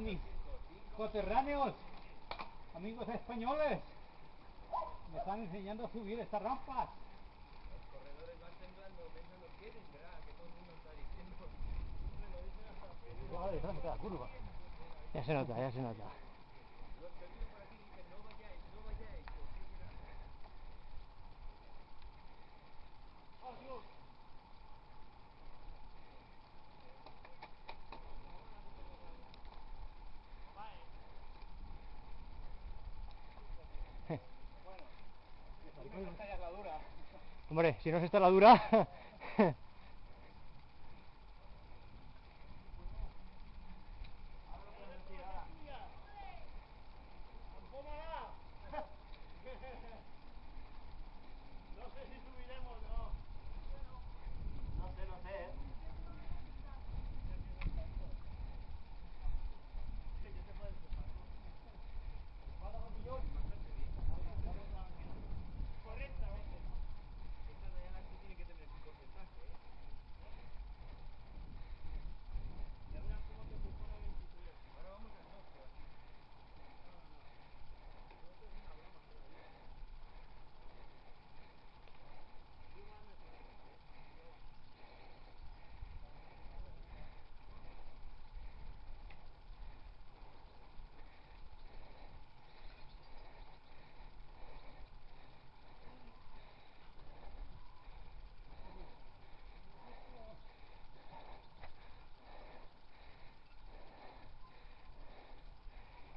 con mis coterráneos, amigos españoles. Me están enseñando a subir estas rampas. Los corredores van temblando, no quieren, ¿verdad? Que todo el mundo está diciendo. Ya detrás de cada curva. Ya se nota, ya se nota. Los que viven por aquí dicen, no vayáis, no vayáis. ¿Por qué será? Adiós. Bueno, esta ya es la dura. Hombre, si no es esta la dura. No sé si subiremos o no. No sé, no sé, ¿eh? Correctamente. Esta de adelante tiene que tener su porcentaje, ¿eh? Ya verás cómo te empujona el 23. Ahora vamos al 12 o así.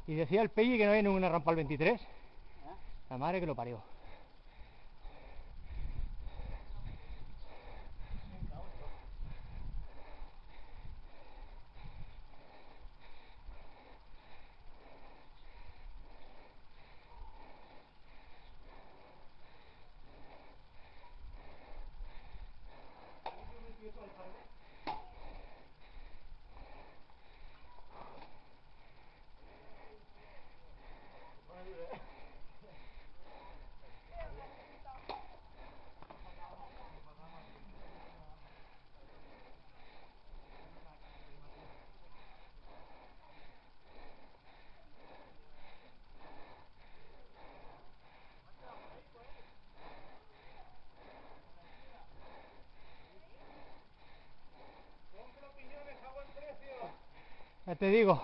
Y decía el Pelli que no hay ninguna rampa al 23. La madre que lo parió. Ya te digo.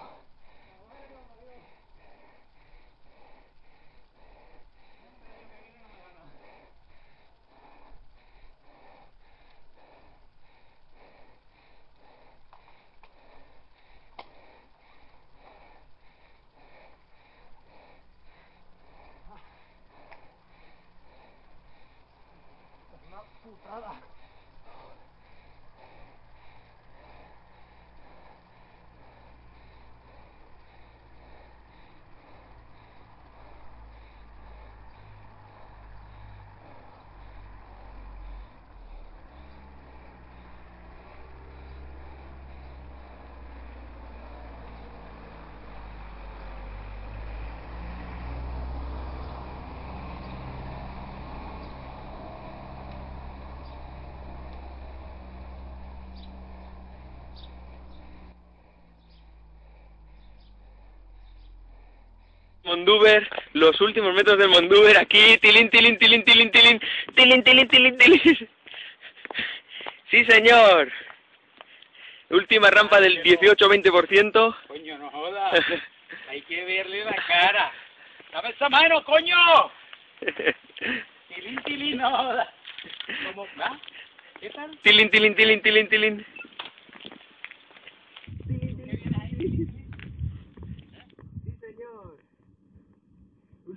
Una putada. Mondúber, los últimos metros del Mondúber, aquí, tilín, tilín, tilín, tilín, tilín, tilín, tilín, tilín, tilín. Sí, señor. Última rampa del 18-20%. Coño, no jodas. Hay que verle la cara. ¡Dame esa mano, coño! Tilín, tilín, no jodas. ¿Cómo va? ¿Qué tal? Tilín, tilín, tilín, tilín, tilín.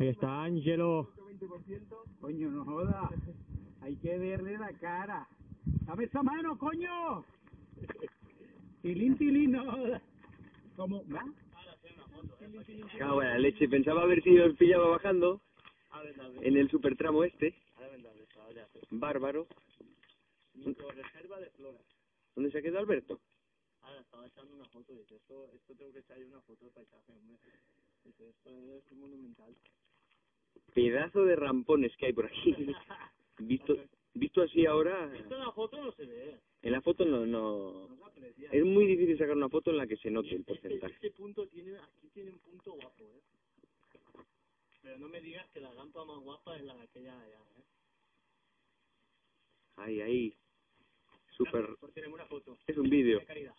Ahí está Ángelo. Coño, no jodas. Hay que verle la cara. ¡Dame esa mano, coño! Tilín, tilín, no jodas. ¿Cómo va? Cago en la leche, pensaba haber si os pillaba bajando en el supertramo este. Bárbaro. Reserva de flora. ¿Dónde se ha quedado Alberto? Ahora estaba echando una foto y dice, esto tengo que echar yo una foto de paisaje, hombre. Dice, esto es monumental. Pedazo de rampones que hay por aquí. Visto, Visto así ahora, Esto en la foto no se ve. en la foto no. Es muy difícil sacar una foto en la que se note el porcentaje. Este punto tiene, aquí tiene un punto guapo, Pero no me digas que la rampa más guapa es la de aquella de allá, Ahí. Súper. Por tener una foto. Es un vídeo. De calidad.